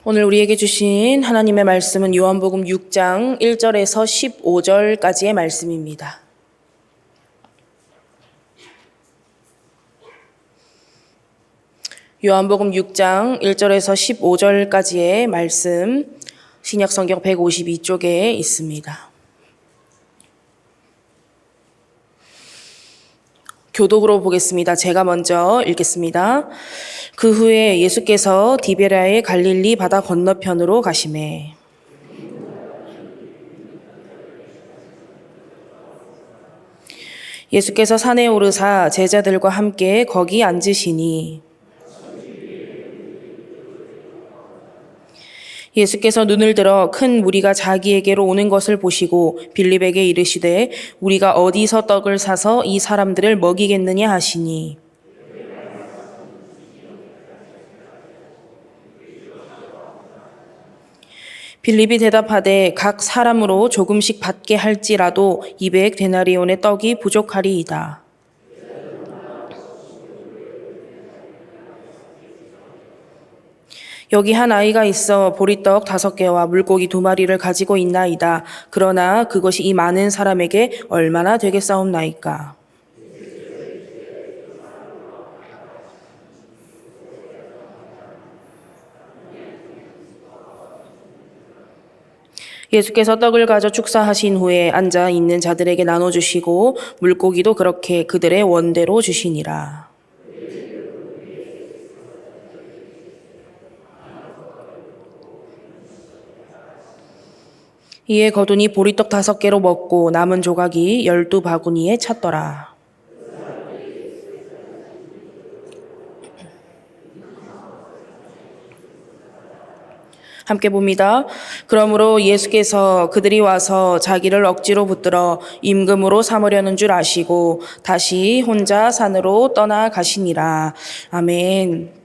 오늘 우리에게 주신 하나님의 말씀은 요한복음 6장 1절에서 15절까지의 말씀입니다. 요한복음 6장 1절에서 15절까지의 말씀, 신약성경 152쪽에 있습니다. 교독으로 보겠습니다. 제가 먼저 읽겠습니다. 그 후에 예수께서 디베랴의 갈릴리 바다 건너편으로 가시매 예수께서 산에 오르사 제자들과 함께 거기 앉으시니 예수께서 눈을 들어 큰 무리가 자기에게로 오는 것을 보시고 빌립에게 이르시되 우리가 어디서 떡을 사서 이 사람들을 먹이겠느냐 하시니 빌립이 대답하되 각 사람으로 조금씩 받게 할지라도 200데나리온의 떡이 부족하리이다. 여기 한 아이가 있어 보리떡 5개와 물고기 2마리를 가지고 있나이다. 그러나 그것이 이 많은 사람에게 얼마나 되겠사옵나이까. 예수께서 떡을 가져 축사하신 후에 앉아 있는 자들에게 나눠주시고 물고기도 그렇게 그들의 원대로 주시니라. 이에 거두니 보리떡 5개로 먹고 남은 조각이 12바구니에 찼더라. 함께 봅니다. 그러므로 예수께서 그들이 와서 자기를 억지로 붙들어 임금으로 삼으려는 줄 아시고 다시 혼자 산으로 떠나가시니라. 아멘.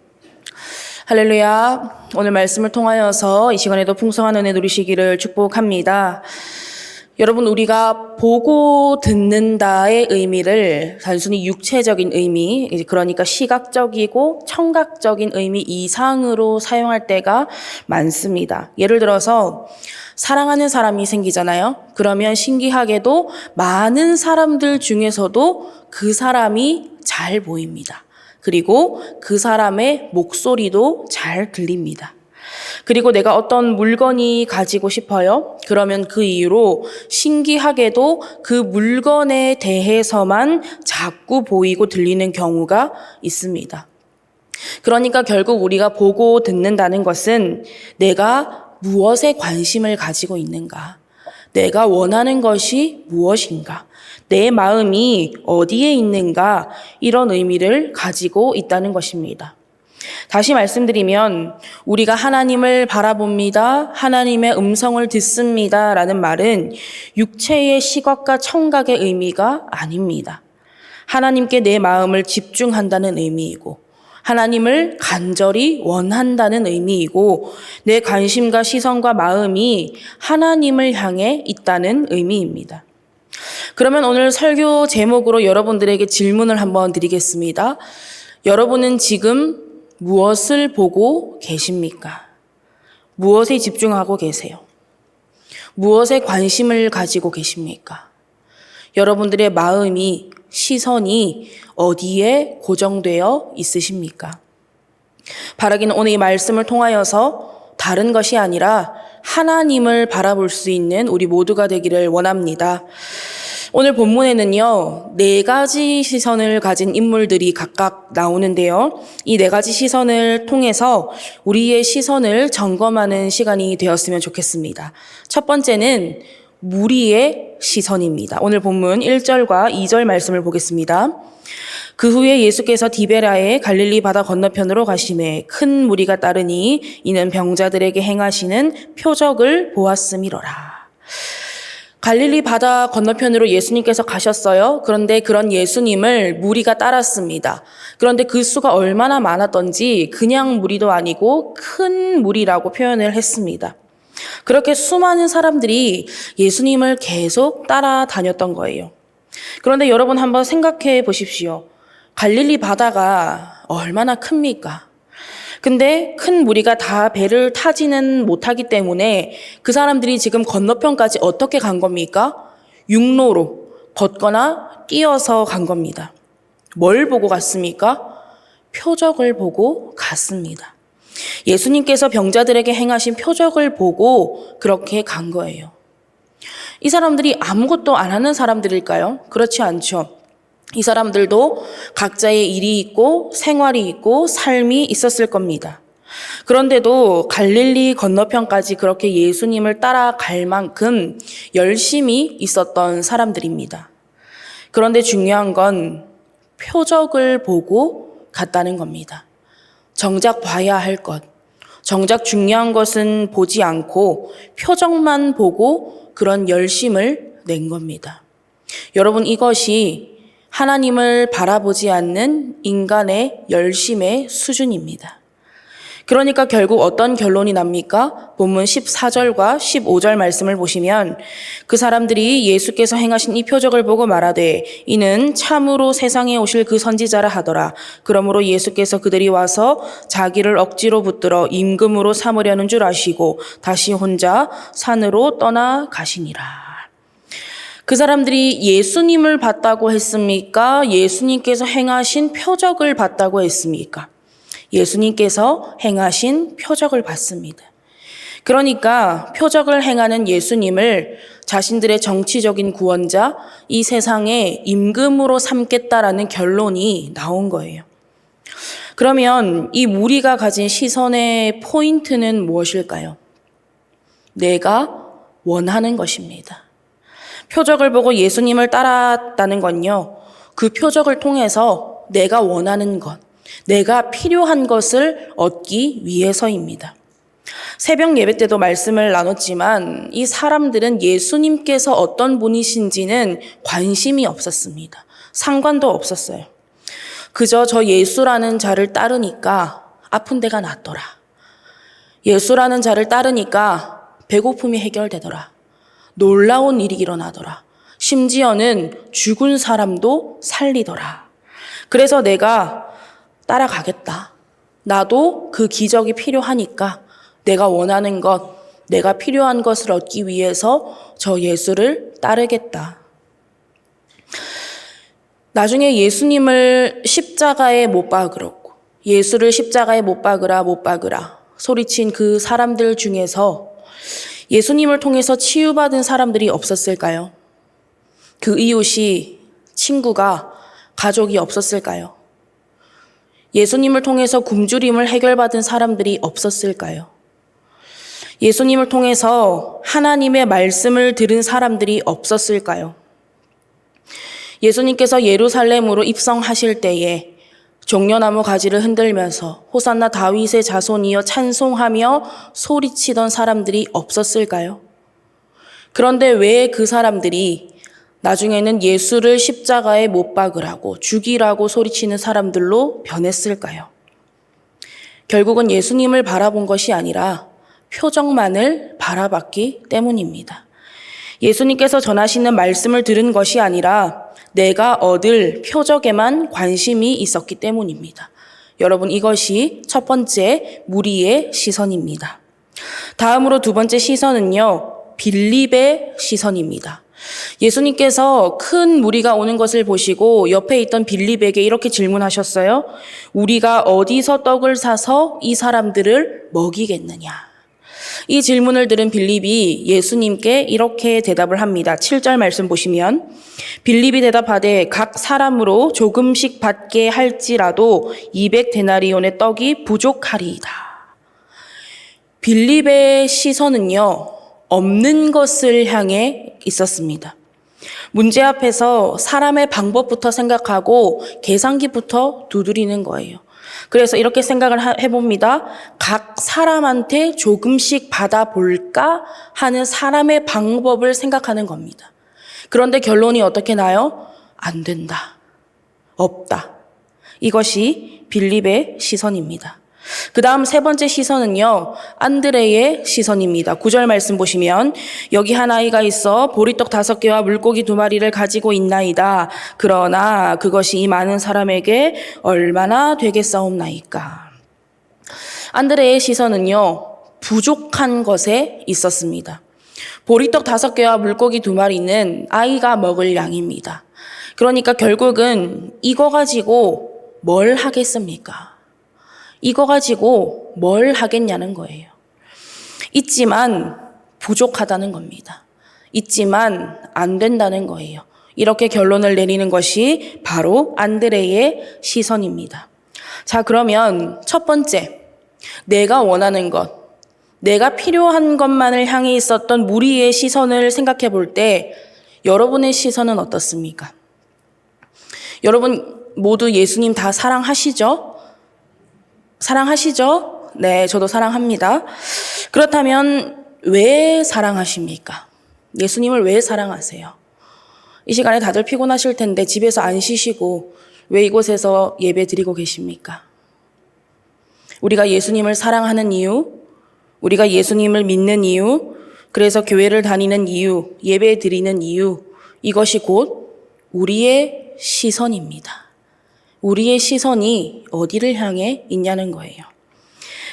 할렐루야. 오늘 말씀을 통하여서 이 시간에도 풍성한 은혜 누리시기를 축복합니다. 여러분, 우리가 보고 듣는다의 의미를 단순히 육체적인 의미, 그러니까 시각적이고 청각적인 의미 이상으로 사용할 때가 많습니다. 예를 들어서 사랑하는 사람이 생기잖아요. 그러면 신기하게도 많은 사람들 중에서도 그 사람이 잘 보입니다. 그리고 그 사람의 목소리도 잘 들립니다. 그리고 내가 어떤 물건이 가지고 싶어요. 그러면 그 이유로 신기하게도 그 물건에 대해서만 자꾸 보이고 들리는 경우가 있습니다. 그러니까 결국 우리가 보고 듣는다는 것은 내가 무엇에 관심을 가지고 있는가? 내가 원하는 것이 무엇인가? 내 마음이 어디에 있는가? 이런 의미를 가지고 있다는 것입니다. 다시 말씀드리면 우리가 하나님을 바라봅니다. 하나님의 음성을 듣습니다. 라는 말은 육체의 시각과 청각의 의미가 아닙니다. 하나님께 내 마음을 집중한다는 의미이고 하나님을 간절히 원한다는 의미이고 내 관심과 시선과 마음이 하나님을 향해 있다는 의미입니다. 그러면 오늘 설교 제목으로 여러분들에게 질문을 한번 드리겠습니다. 여러분은 지금 무엇을 보고 계십니까? 무엇에 집중하고 계세요? 무엇에 관심을 가지고 계십니까? 여러분들의 마음이, 시선이 어디에 고정되어 있으십니까? 바라기는 오늘 이 말씀을 통하여서 다른 것이 아니라 하나님을 바라볼 수 있는 우리 모두가 되기를 원합니다. 오늘 본문에는요, 4가지 시선을 가진 인물들이 각각 나오는데요. 이 4가지 시선을 통해서 우리의 시선을 점검하는 시간이 되었으면 좋겠습니다. 첫 번째는 무리의 시선입니다. 오늘 본문 1절과 2절 말씀을 보겠습니다. 그 후에 예수께서 디베랴의 갈릴리 바다 건너편으로 가시매 큰 무리가 따르니 이는 병자들에게 행하시는 표적을 보았음이로라. 갈릴리 바다 건너편으로 예수님께서 가셨어요. 그런데 그런 예수님을 무리가 따랐습니다. 그런데 그 수가 얼마나 많았던지 그냥 무리도 아니고 큰 무리라고 표현을 했습니다. 그렇게 수많은 사람들이 예수님을 계속 따라다녔던 거예요. 그런데 여러분 한번 생각해 보십시오. 갈릴리 바다가 얼마나 큽니까? 근데 큰 무리가 다 배를 타지는 못하기 때문에 그 사람들이 지금 건너편까지 어떻게 간 겁니까? 육로로 걷거나 뛰어서 간 겁니다. 뭘 보고 갔습니까? 표적을 보고 갔습니다. 예수님께서 병자들에게 행하신 표적을 보고 그렇게 간 거예요. 이 사람들이 아무것도 안 하는 사람들일까요? 그렇지 않죠. 이 사람들도 각자의 일이 있고 생활이 있고 삶이 있었을 겁니다. 그런데도 갈릴리 건너편까지 그렇게 예수님을 따라갈 만큼 열심히 있었던 사람들입니다. 그런데 중요한 건 표적을 보고 갔다는 겁니다. 정작 봐야 할 것, 정작 중요한 것은 보지 않고 표적만 보고 그런 열심을 낸 겁니다. 여러분, 이것이 하나님을 바라보지 않는 인간의 열심의 수준입니다. 그러니까 결국 어떤 결론이 납니까? 본문 14절과 15절 말씀을 보시면 그 사람들이 예수께서 행하신 이 표적을 보고 말하되 이는 참으로 세상에 오실 그 선지자라 하더라. 그러므로 예수께서 그들이 와서 자기를 억지로 붙들어 임금으로 삼으려는 줄 아시고 다시 혼자 산으로 떠나가시니라. 그 사람들이 예수님을 봤다고 했습니까? 예수님께서 행하신 표적을 봤다고 했습니까? 예수님께서 행하신 표적을 봤습니다. 그러니까 표적을 행하는 예수님을 자신들의 정치적인 구원자, 이 세상의 임금으로 삼겠다라는 결론이 나온 거예요. 그러면 이 무리가 가진 시선의 포인트는 무엇일까요? 내가 원하는 것입니다. 표적을 보고 예수님을 따랐다는 건요, 그 표적을 통해서 내가 원하는 것, 내가 필요한 것을 얻기 위해서입니다. 새벽 예배 때도 말씀을 나눴지만 이 사람들은 예수님께서 어떤 분이신지는 관심이 없었습니다. 상관도 없었어요. 그저 저 예수라는 자를 따르니까 아픈 데가 낫더라. 예수라는 자를 따르니까 배고픔이 해결되더라. 놀라운 일이 일어나더라. 심지어는 죽은 사람도 살리더라. 그래서 내가 따라가겠다. 나도 그 기적이 필요하니까 내가 원하는 것, 내가 필요한 것을 얻기 위해서 저 예수를 따르겠다. 나중에 예수님을 십자가에 못 박으라고, 예수를 십자가에 못 박으라 소리친 그 사람들 중에서 예수님을 통해서 치유받은 사람들이 없었을까요? 그 이웃이, 친구가, 가족이 없었을까요? 예수님을 통해서 굶주림을 해결받은 사람들이 없었을까요? 예수님을 통해서 하나님의 말씀을 들은 사람들이 없었을까요? 예수님께서 예루살렘으로 입성하실 때에 종려나무 가지를 흔들면서 호산나 다윗의 자손이여 찬송하며 소리치던 사람들이 없었을까요? 그런데 왜 그 사람들이 나중에는 예수를 십자가에 못 박으라고 죽이라고 소리치는 사람들로 변했을까요? 결국은 예수님을 바라본 것이 아니라 표적만을 바라봤기 때문입니다. 예수님께서 전하시는 말씀을 들은 것이 아니라 내가 얻을 표적에만 관심이 있었기 때문입니다. 여러분, 이것이 첫 번째 무리의 시선입니다. 다음으로 두 번째 시선은요, 빌립의 시선입니다. 예수님께서 큰 무리가 오는 것을 보시고 옆에 있던 빌립에게 이렇게 질문하셨어요. 우리가 어디서 떡을 사서 이 사람들을 먹이겠느냐? 이 질문을 들은 빌립이 예수님께 이렇게 대답을 합니다. 7절 말씀 보시면 빌립이 대답하되 각 사람으로 조금씩 받게 할지라도 200데나리온의 떡이 부족하리이다. 빌립의 시선은요, 없는 것을 향해 있었습니다. 문제 앞에서 사람의 방법부터 생각하고 계산기부터 두드리는 거예요. 그래서 이렇게 생각을 해봅니다. 각 사람한테 조금씩 받아볼까 하는 사람의 방법을 생각하는 겁니다. 그런데 결론이 어떻게 나요? 안 된다. 없다. 이것이 빌립의 시선입니다. 그 다음 세 번째 시선은요, 안드레의 시선입니다. 9절 말씀 보시면 여기 한 아이가 있어 보리떡 5개와 물고기 2마리를 가지고 있나이다. 그러나 그것이 이 많은 사람에게 얼마나 되겠사옵나이까. 안드레의 시선은요, 부족한 것에 있었습니다. 보리떡 5개와 물고기 2마리는 아이가 먹을 양입니다. 그러니까 결국은 이거 가지고 뭘 하겠습니까? 이거 가지고 뭘 하겠냐는 거예요. 있지만 부족하다는 겁니다. 있지만 안 된다는 거예요. 이렇게 결론을 내리는 것이 바로 안드레의 시선입니다. 자, 그러면 첫 번째, 내가 원하는 것, 내가 필요한 것만을 향해 있었던 무리의 시선을 생각해 볼 때 여러분의 시선은 어떻습니까? 여러분 모두 예수님 다 사랑하시죠? 사랑하시죠? 네, 저도 사랑합니다. 그렇다면 왜 사랑하십니까? 예수님을 왜 사랑하세요? 이 시간에 다들 피곤하실 텐데 집에서 안 쉬시고 왜 이곳에서 예배 드리고 계십니까? 우리가 예수님을 사랑하는 이유, 우리가 예수님을 믿는 이유, 그래서 교회를 다니는 이유, 예배 드리는 이유, 이것이 곧 우리의 시선입니다. 우리의 시선이 어디를 향해 있냐는 거예요.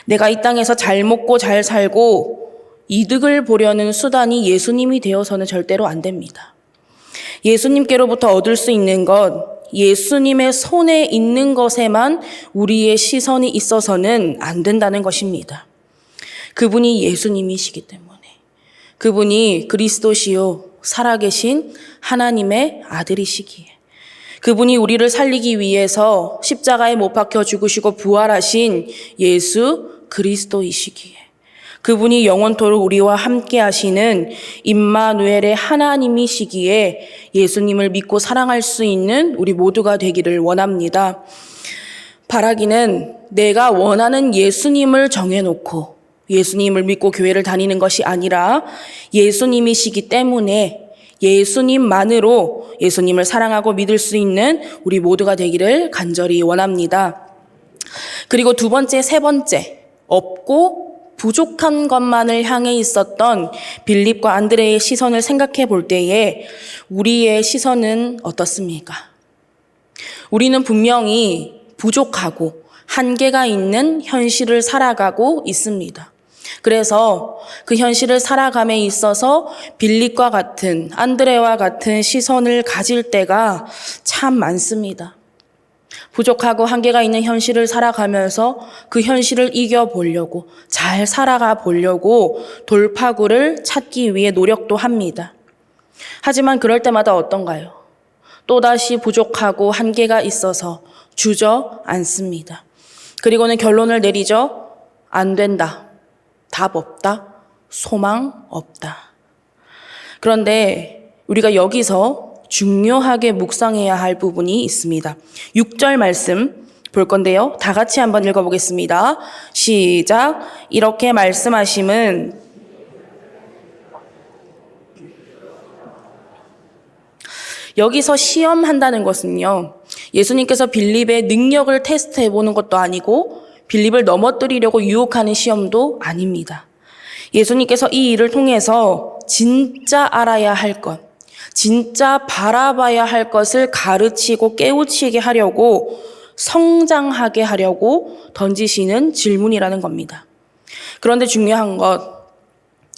내가 이 땅에서 잘 먹고 잘 살고 이득을 보려는 수단이 예수님이 되어서는 절대로 안 됩니다. 예수님께로부터 얻을 수 있는 것, 예수님의 손에 있는 것에만 우리의 시선이 있어서는 안 된다는 것입니다. 그분이 예수님이시기 때문에, 그분이 그리스도시요 살아계신 하나님의 아들이시기에, 그분이 우리를 살리기 위해서 십자가에 못 박혀 죽으시고 부활하신 예수 그리스도이시기에, 그분이 영원토록 우리와 함께 하시는 임마누엘의 하나님이시기에 예수님을 믿고 사랑할 수 있는 우리 모두가 되기를 원합니다. 바라기는 내가 원하는 예수님을 정해놓고 예수님을 믿고 교회를 다니는 것이 아니라 예수님이시기 때문에 예수님만으로 예수님을 사랑하고 믿을 수 있는 우리 모두가 되기를 간절히 원합니다. 그리고 두 번째, 세 번째, 없고 부족한 것만을 향해 있었던 빌립과 안드레의 시선을 생각해 볼 때에 우리의 시선은 어떻습니까? 우리는 분명히 부족하고 한계가 있는 현실을 살아가고 있습니다. 그래서 그 현실을 살아감에 있어서 빌립과 같은, 안드레와 같은 시선을 가질 때가 참 많습니다. 부족하고 한계가 있는 현실을 살아가면서 그 현실을 이겨보려고, 잘 살아가 보려고 돌파구를 찾기 위해 노력도 합니다. 하지만 그럴 때마다 어떤가요? 또다시 부족하고 한계가 있어서 주저앉습니다. 그리고는 결론을 내리죠. 안 된다. 답 없다. 소망 없다. 그런데 우리가 여기서 중요하게 묵상해야 할 부분이 있습니다. 6절 말씀 볼 건데요. 다 같이 한번 읽어보겠습니다. 시작. 이렇게 말씀하심은 여기서 시험한다는 것은요. 예수님께서 빌립의 능력을 테스트해보는 것도 아니고 빌립을 넘어뜨리려고 유혹하는 시험도 아닙니다. 예수님께서 이 일을 통해서 진짜 알아야 할 것, 진짜 바라봐야 할 것을 가르치고 깨우치게 하려고 성장하게 하려고 던지시는 질문이라는 겁니다. 그런데 중요한 것,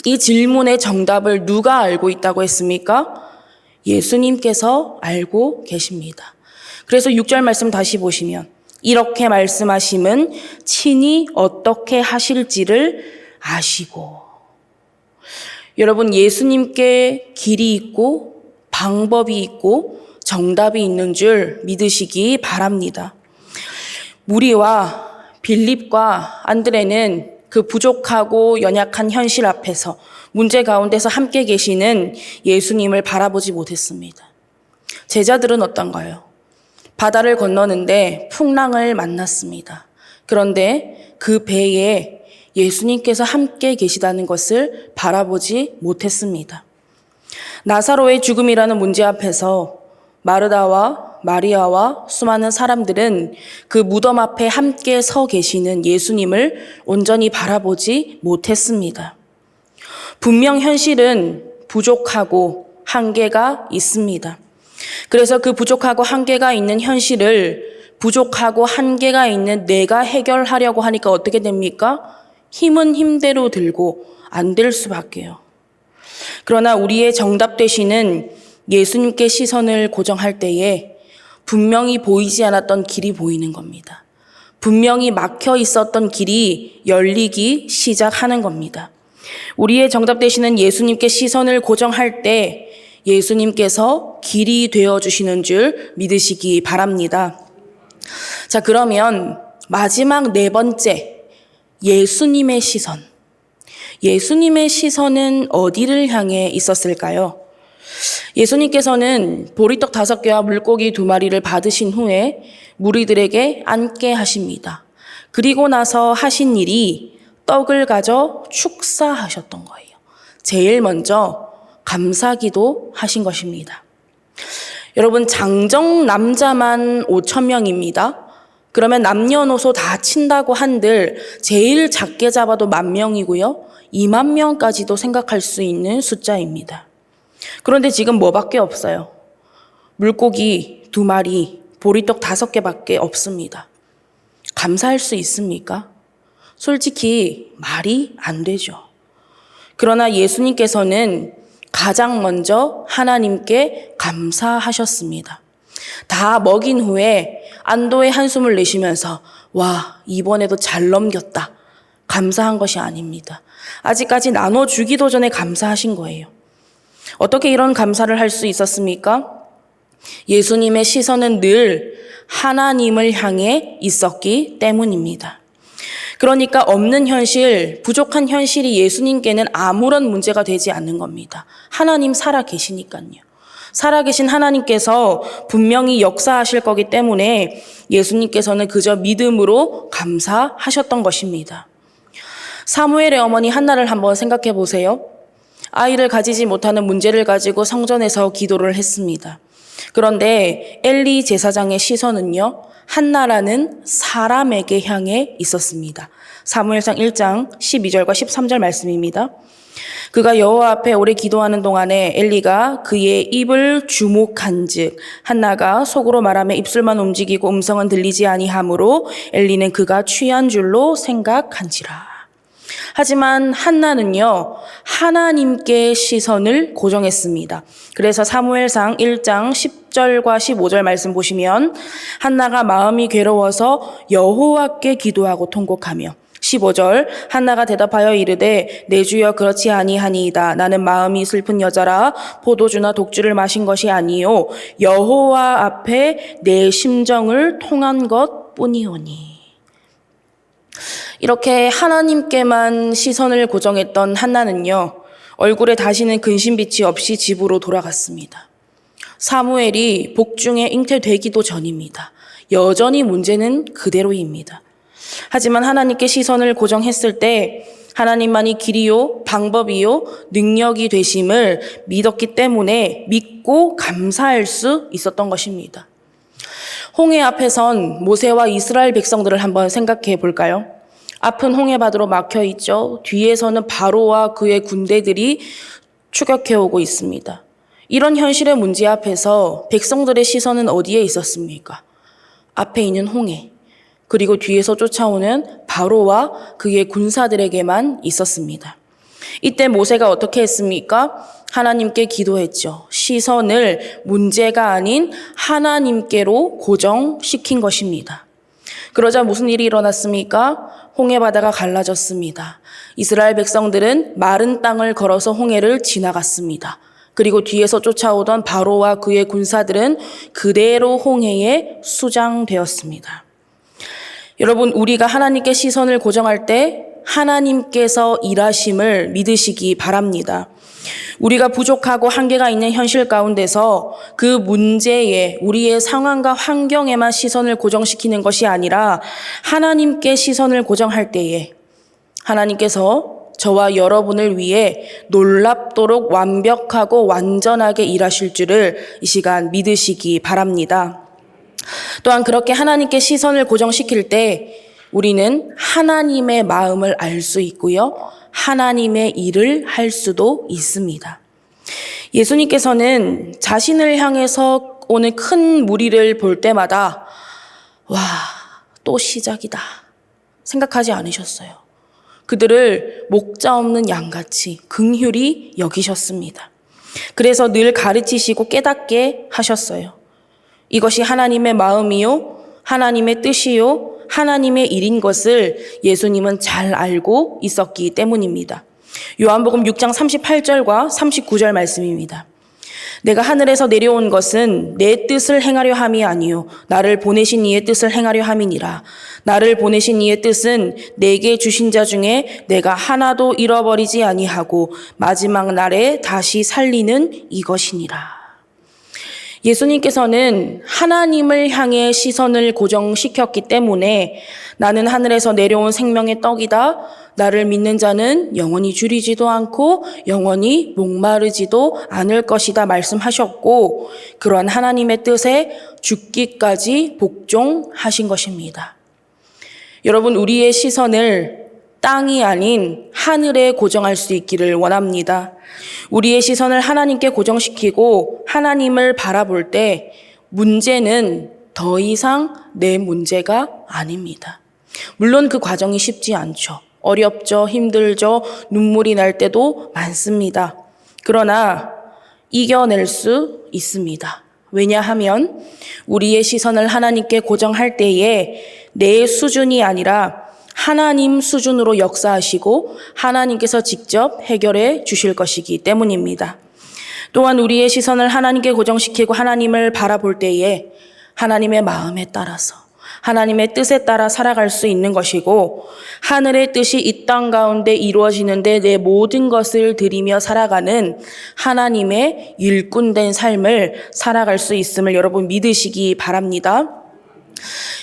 이 질문의 정답을 누가 알고 있다고 했습니까? 예수님께서 알고 계십니다. 그래서 6절 말씀 다시 보시면 이렇게 말씀하심은 친히 어떻게 하실지를 아시고. 여러분, 예수님께 길이 있고 방법이 있고 정답이 있는 줄 믿으시기 바랍니다. 무리와 빌립과 안드레는 그 부족하고 연약한 현실 앞에서 문제 가운데서 함께 계시는 예수님을 바라보지 못했습니다. 제자들은 어떤가요? 바다를 건너는데 풍랑을 만났습니다. 그런데 그 배에 예수님께서 함께 계시다는 것을 바라보지 못했습니다. 나사로의 죽음이라는 문제 앞에서 마르다와 마리아와 수많은 사람들은 그 무덤 앞에 함께 서 계시는 예수님을 온전히 바라보지 못했습니다. 분명 현실은 부족하고 한계가 있습니다. 그래서 그 부족하고 한계가 있는 현실을 부족하고 한계가 있는 내가 해결하려고 하니까 어떻게 됩니까? 힘은 힘대로 들고 안 될 수밖에요. 그러나 우리의 정답 되시는 예수님께 시선을 고정할 때에 분명히 보이지 않았던 길이 보이는 겁니다. 분명히 막혀 있었던 길이 열리기 시작하는 겁니다. 우리의 정답 되시는 예수님께 시선을 고정할 때 예수님께서 길이 되어주시는 줄 믿으시기 바랍니다. 자, 그러면 마지막 네 번째, 예수님의 시선. 예수님의 시선은 어디를 향해 있었을까요? 예수님께서는 보리떡 5개와 물고기 2마리를 받으신 후에 무리들에게 앉게 하십니다. 그리고 나서 하신 일이 떡을 가져 축사하셨던 거예요. 제일 먼저 감사기도 하신 것입니다. 여러분, 장정 남자만 5,000명입니다. 그러면 남녀노소 다 친다고 한들 제일 작게 잡아도 10,000명이고요. 20,000명까지도 생각할 수 있는 숫자입니다. 그런데 지금 뭐밖에 없어요? 물고기 2마리, 보리떡 5개밖에 없습니다. 감사할 수 있습니까? 솔직히 말이 안 되죠. 그러나 예수님께서는 가장 먼저 하나님께 감사하셨습니다. 다 먹인 후에 안도의 한숨을 내쉬면서 와, 이번에도 잘 넘겼다. 감사한 것이 아닙니다. 아직까지 나눠주기도 전에 감사하신 거예요. 어떻게 이런 감사를 할 수 있었습니까? 예수님의 시선은 늘 하나님을 향해 있었기 때문입니다. 그러니까 없는 현실, 부족한 현실이 예수님께는 아무런 문제가 되지 않는 겁니다. 하나님 살아 계시니까요. 살아계신 하나님께서 분명히 역사하실 거기 때문에 예수님께서는 그저 믿음으로 감사하셨던 것입니다. 사무엘의 어머니 한나를 한번 생각해 보세요. 아이를 가지지 못하는 문제를 가지고 성전에서 기도를 했습니다. 그런데 엘리 제사장의 시선은요, 한나라는 사람에게 향해 있었습니다. 사무엘상 1장 12절과 13절 말씀입니다. 그가 여호와 앞에 오래 기도하는 동안에 엘리가 그의 입을 주목한즉 한나가 속으로 말하며 입술만 움직이고 음성은 들리지 아니하므로 엘리는 그가 취한 줄로 생각한지라. 하지만 한나는요, 하나님께 시선을 고정했습니다. 그래서 사무엘상 1장 10절과 15절 말씀 보시면 한나가 마음이 괴로워서 여호와께 기도하고 통곡하며 15절 한나가 대답하여 이르되 내 주여 그렇지 아니하니이다. 나는 마음이 슬픈 여자라 포도주나 독주를 마신 것이 아니요 여호와 앞에 내 심정을 통한 것뿐이오니. 이렇게 하나님께만 시선을 고정했던 한나는요, 얼굴에 다시는 근심빛이 없이 집으로 돌아갔습니다. 사무엘이 복중에 잉태되기도 전입니다. 여전히 문제는 그대로입니다. 하지만 하나님께 시선을 고정했을 때 하나님만이 길이요, 방법이요, 능력이 되심을 믿었기 때문에 믿고 감사할 수 있었던 것입니다. 홍해 앞에선 모세와 이스라엘 백성들을 한번 생각해 볼까요? 앞은 홍해바다로 막혀 있죠. 뒤에서는 바로와 그의 군대들이 추격해 오고 있습니다. 이런 현실의 문제 앞에서 백성들의 시선은 어디에 있었습니까? 앞에 있는 홍해, 그리고 뒤에서 쫓아오는 바로와 그의 군사들에게만 있었습니다. 이때 모세가 어떻게 했습니까? 하나님께 기도했죠. 시선을 문제가 아닌 하나님께로 고정시킨 것입니다. 그러자 무슨 일이 일어났습니까? 홍해바다가 갈라졌습니다. 이스라엘 백성들은 마른 땅을 걸어서 홍해를 지나갔습니다. 그리고 뒤에서 쫓아오던 바로와 그의 군사들은 그대로 홍해에 수장되었습니다. 여러분, 우리가 하나님께 시선을 고정할 때 하나님께서 일하심을 믿으시기 바랍니다. 우리가 부족하고 한계가 있는 현실 가운데서 그 문제에, 우리의 상황과 환경에만 시선을 고정시키는 것이 아니라 하나님께 시선을 고정할 때에 하나님께서 저와 여러분을 위해 놀랍도록 완벽하고 완전하게 일하실 줄을 이 시간 믿으시기 바랍니다. 또한 그렇게 하나님께 시선을 고정시킬 때 우리는 하나님의 마음을 알 수 있고요. 하나님의 일을 할 수도 있습니다. 예수님께서는 자신을 향해서 오는 큰 무리를 볼 때마다 와, 또 시작이다 생각하지 않으셨어요. 그들을 목자 없는 양같이 긍휼히 여기셨습니다. 그래서 늘 가르치시고 깨닫게 하셨어요. 이것이 하나님의 마음이요, 하나님의 뜻이요, 하나님의 일인 것을 예수님은 잘 알고 있었기 때문입니다. 요한복음 6장 38절과 39절 말씀입니다. 내가 하늘에서 내려온 것은 내 뜻을 행하려 함이 아니요 나를 보내신 이의 뜻을 행하려 함이니라. 나를 보내신 이의 뜻은 내게 주신 자 중에 내가 하나도 잃어버리지 아니하고 마지막 날에 다시 살리는 이것이니라. 예수님께서는 하나님을 향해 시선을 고정시켰기 때문에 나는 하늘에서 내려온 생명의 떡이다. 나를 믿는 자는 영원히 줄이지도 않고 영원히 목마르지도 않을 것이다 말씀하셨고, 그러한 하나님의 뜻에 죽기까지 복종하신 것입니다. 여러분, 우리의 시선을 땅이 아닌 하늘에 고정할 수 있기를 원합니다. 우리의 시선을 하나님께 고정시키고 하나님을 바라볼 때 문제는 더 이상 내 문제가 아닙니다. 물론 그 과정이 쉽지 않죠. 어렵죠. 힘들죠. 눈물이 날 때도 많습니다. 그러나 이겨낼 수 있습니다. 왜냐하면 우리의 시선을 하나님께 고정할 때에 내 수준이 아니라 하나님 수준으로 역사하시고 하나님께서 직접 해결해 주실 것이기 때문입니다. 또한 우리의 시선을 하나님께 고정시키고 하나님을 바라볼 때에 하나님의 마음에 따라서 하나님의 뜻에 따라 살아갈 수 있는 것이고, 하늘의 뜻이 이 땅 가운데 이루어지는데 내 모든 것을 드리며 살아가는 하나님의 일꾼된 삶을 살아갈 수 있음을 여러분 믿으시기 바랍니다.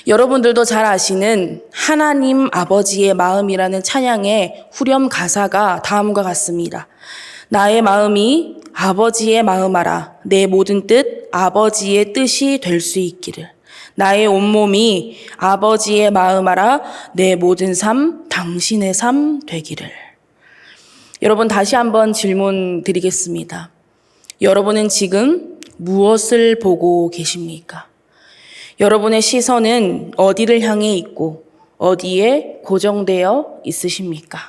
여러분들도 잘 아시는 하나님 아버지의 마음이라는 찬양의 후렴 가사가 다음과 같습니다. 나의 마음이 아버지의 마음아라. 내 모든 뜻 아버지의 뜻이 될 수 있기를. 나의 온몸이 아버지의 마음아라. 내 모든 삶 당신의 삶 되기를. 여러분, 다시 한번 질문 드리겠습니다. 여러분은 지금 무엇을 보고 계십니까? 여러분의 시선은 어디를 향해 있고 어디에 고정되어 있으십니까?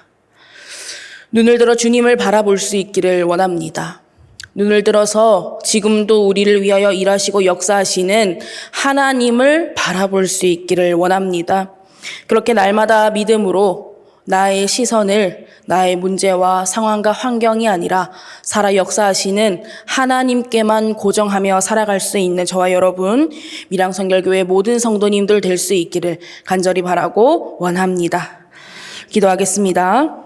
눈을 들어 주님을 바라볼 수 있기를 원합니다. 눈을 들어서 지금도 우리를 위하여 일하시고 역사하시는 하나님을 바라볼 수 있기를 원합니다. 그렇게 날마다 믿음으로 나의 시선을 나의 문제와 상황과 환경이 아니라 살아 역사하시는 하나님께만 고정하며 살아갈 수 있는 저와 여러분, 밀양선결교회 모든 성도님들 될 수 있기를 간절히 바라고 원합니다. 기도하겠습니다.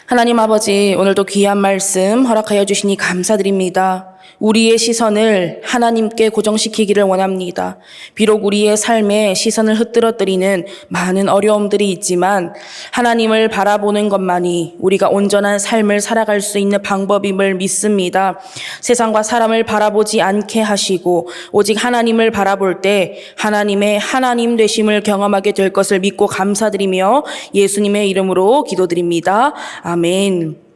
하나님 아버지, 오늘도 귀한 말씀 허락하여 주시니 감사드립니다. 우리의 시선을 하나님께 고정시키기를 원합니다. 비록 우리의 삶에 시선을 흐트러뜨리는 많은 어려움들이 있지만 하나님을 바라보는 것만이 우리가 온전한 삶을 살아갈 수 있는 방법임을 믿습니다. 세상과 사람을 바라보지 않게 하시고 오직 하나님을 바라볼 때 하나님의 하나님 되심을 경험하게 될 것을 믿고 감사드리며 예수님의 이름으로 기도드립니다. 아멘.